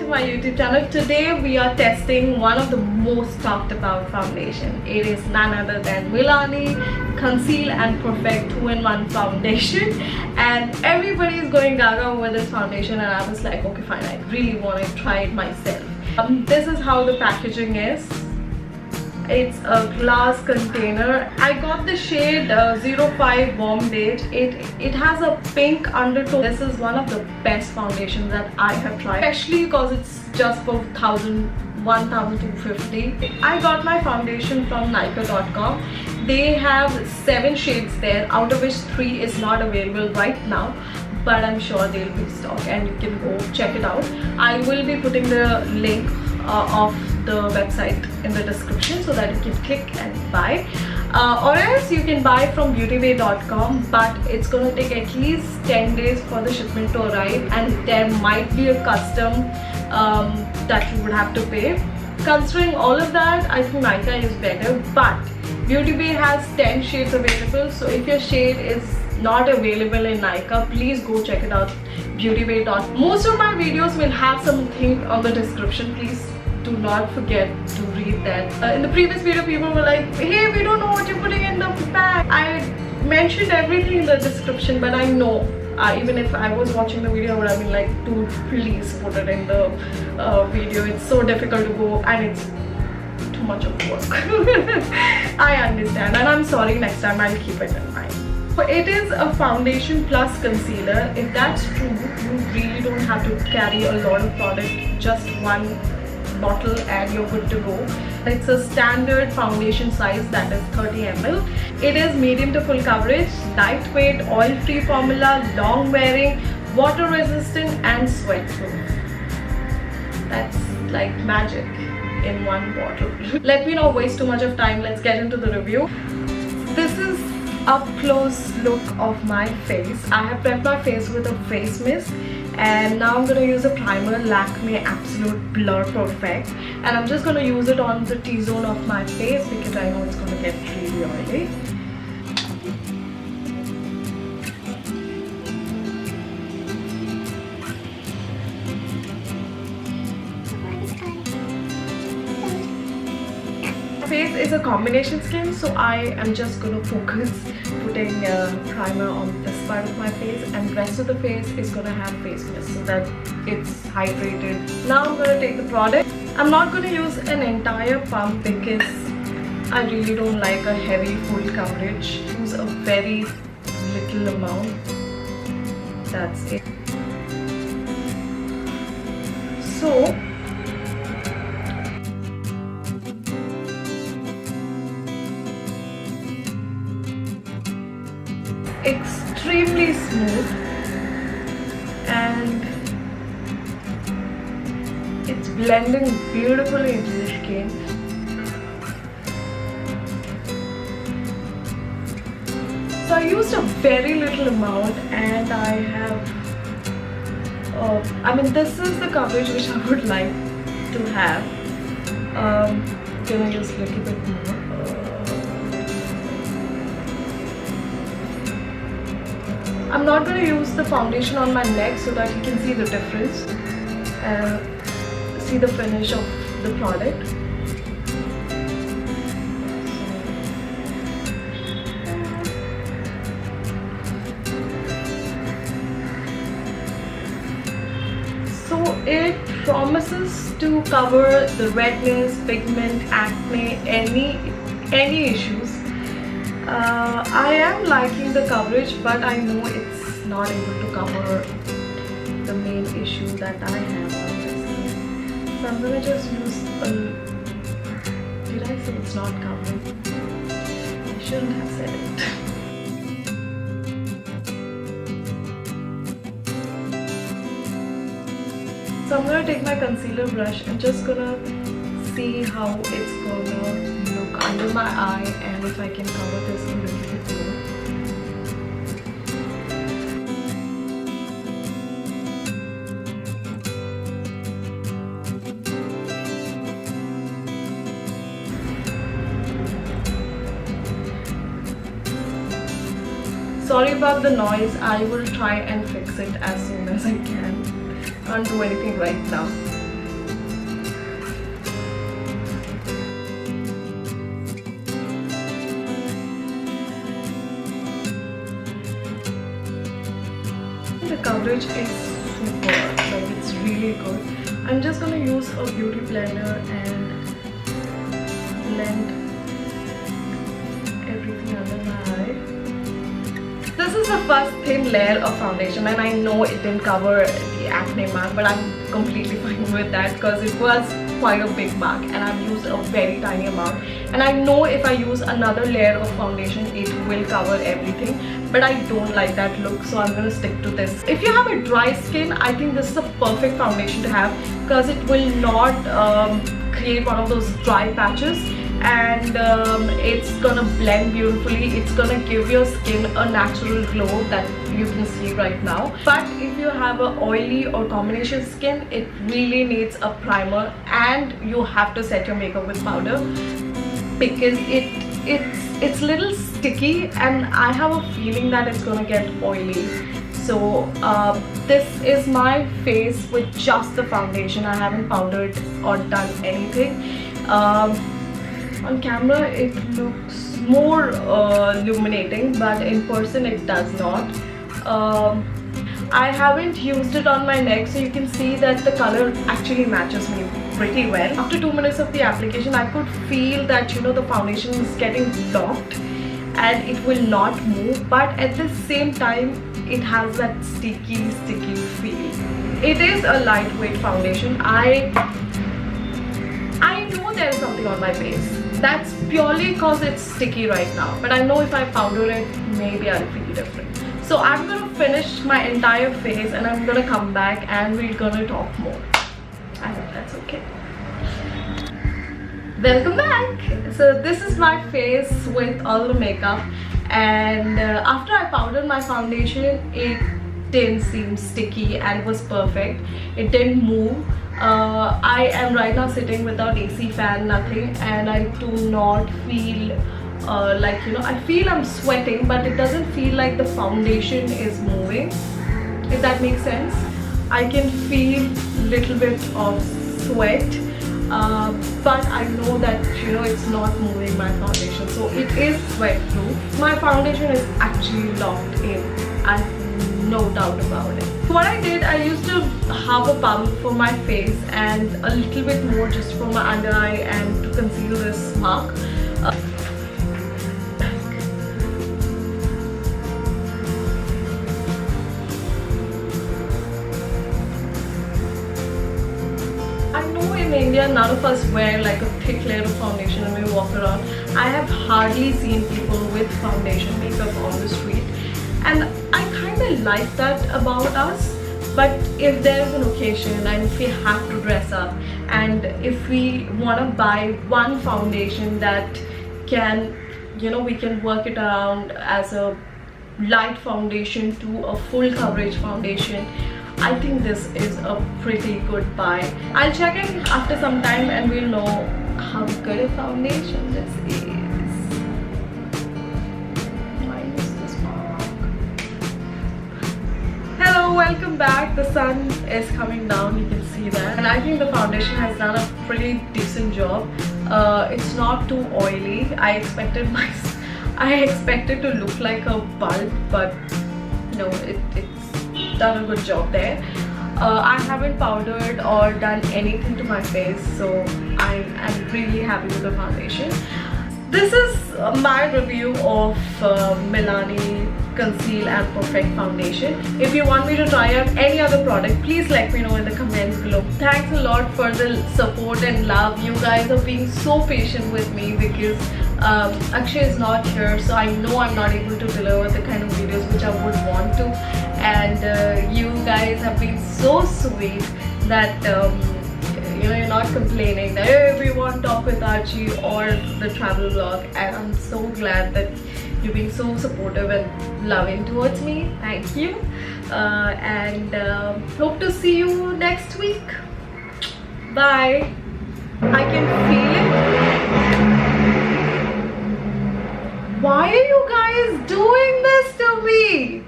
to my YouTube channel. Today we are testing one of the most talked about foundation. It is none other than Milani Conceal and Perfect 2-in-1 foundation, and everybody is going gaga over this foundation, and I was like, okay fine, I really want to try it myself. This is how the packaging is. It's a glass container. I got the shade 05 Warm Beige. It has a pink undertone. This is one of the best foundations that I have tried, especially because it's just for 1,250. I got my foundation from Nykaa.com. They have 7 shades there, out of which 3 is not available right now, but I'm sure they'll be stock and you can go check it out. I will be putting the link of the website in the description so that you can click and buy, or else you can buy from BeautyBay.com, but it's gonna take at least 10 days for the shipment to arrive, and there might be a custom that you would have to pay. Considering all of that, I think Nykaa is better, but BeautyBay has 10 shades available, so if your shade is not available in Nykaa, please go check it out. BeautyBay. Most of my videos will have something on the description. Please do not forget to read that. In the previous video, people were like, hey, we don't know what you're putting in the bag. I mentioned everything in the description, but I know even if I was watching the video, I would have been like, dude, please put it in the video. It's so difficult to go and it's too much of work. I understand, and I'm sorry. Next time I'll keep it in mind. So it is a foundation plus concealer. If that's true, you really don't have to carry a lot of product, just one bottle and you're good to go. It's a standard foundation size, that is 30 ml. It is medium to full coverage, lightweight, oil-free formula, long wearing, water resistant and sweat proof. That's like magic in one bottle. Let me not waste too much of time. Let's get into the review. This is up close look of my face. I have prepped my face with a face mist, and now I'm going to use a primer, Lakme Absolute Blur Perfect, and I'm just going to use it on the T-zone of my face because I know it's going to get really oily. Face is a combination skin, so I am just going to focus putting primer on this part of my face, and the rest of the face is going to have face mist so that it's hydrated. Now I'm going to take the product. I'm not going to use an entire pump because I really don't like a heavy full coverage. Use a very little amount. That's it. So extremely smooth, and it's blending beautifully into the skin. So I used a very little amount, and I have I mean, this is the coverage which I would like to have. Gonna use a little bit more. I'm not going to use the foundation on my neck so that you can see the difference, see the finish of the product. So it promises to cover the redness, pigment, acne, any issues. I am liking the coverage, but I know it's not able to cover the main issue that I have on my skin. So I'm gonna just use a... Did I say it's not covering? I shouldn't have said it. So I'm gonna take my concealer brush and just gonna see how it's gonna look under my eye, and if I can cover this a little bit more. Sorry about the noise. I will try and fix it as soon as I can. Can't do anything right now. coverage is super, like it's really good. I'm just gonna use a beauty blender and blend everything under my eye. This is the first thin layer of foundation, and I know it didn't cover the acne mark, but I'm completely fine with that because it was quite a big mark and I've used a very tiny amount, and I know if I use another layer of foundation it will cover everything, but I don't like that look, so I'm gonna stick to this. If you have a dry skin, I think this is a perfect foundation to have because it will not create one of those dry patches, and it's gonna blend beautifully. It's gonna give your skin a natural glow that you can see right now. But if you have a oily or combination skin, it really needs a primer, and you have to set your makeup with powder because it's little sticky, and I have a feeling that it's gonna get oily. So this is my face with just the foundation. I haven't powdered or done anything. On camera it looks more illuminating, but in person it does not. I haven't used it on my neck, so you can see that the color actually matches me pretty well. After 2 minutes of the application, I could feel that, you know, the foundation is getting blocked and it will not move, but at the same time it has that sticky feel. It is a lightweight foundation. I know there is something on my face. That's purely because it's sticky right now, but I know if I powder it, maybe I'll feel different. So I'm gonna finish my entire face and I'm gonna come back and we're gonna talk more. I hope that's okay. Welcome back. So this is my face with all the makeup, and after I powdered my foundation, it didn't seem sticky and it was perfect. It didn't move. I am right now sitting without AC fan, nothing, and I do not feel like, you know, I feel I'm sweating, but it doesn't feel like the foundation is moving, if that makes sense. I can feel little bit of sweat, but I know that, you know, it's not moving my foundation, so it is sweat proof. My foundation is actually locked in, I have no doubt about it. So what I did, I used a half a pump for my face and a little bit more just for my under eye and to conceal this mark. I know in India none of us wear like a thick layer of foundation and we walk around. I have hardly seen people with foundation makeup on the street, and I kind of like that about us. But if there's an occasion and if we have to dress up, and if we want to buy one foundation that can, you know, we can work it around as a light foundation to a full coverage foundation, I think this is a pretty good buy. I'll check in after some time and we'll know how good a foundation this is. Welcome back. The sun is coming down, you can see that, and I think the foundation has done a pretty decent job. It's not too oily. I expected to look like a bulb, but no, it's done a good job there. I haven't powdered or done anything to my face, so I'm really happy with the foundation. This is my review of Milani Conceal and Perfect foundation. If you want me to try out any other product, please let me know in the comments below. Thanks a lot for the support and love. You guys are being so patient with me because Akshay is not here, so I know I'm not able to deliver the kind of videos which I would want to, and you guys have been so sweet that you know, you're not complaining that everyone talk with Archie or the travel vlog, and I'm so glad that you're being so supportive and loving towards me. Thank you, and hope to see you next week. Bye. I can feel it. Why are you guys doing this to me?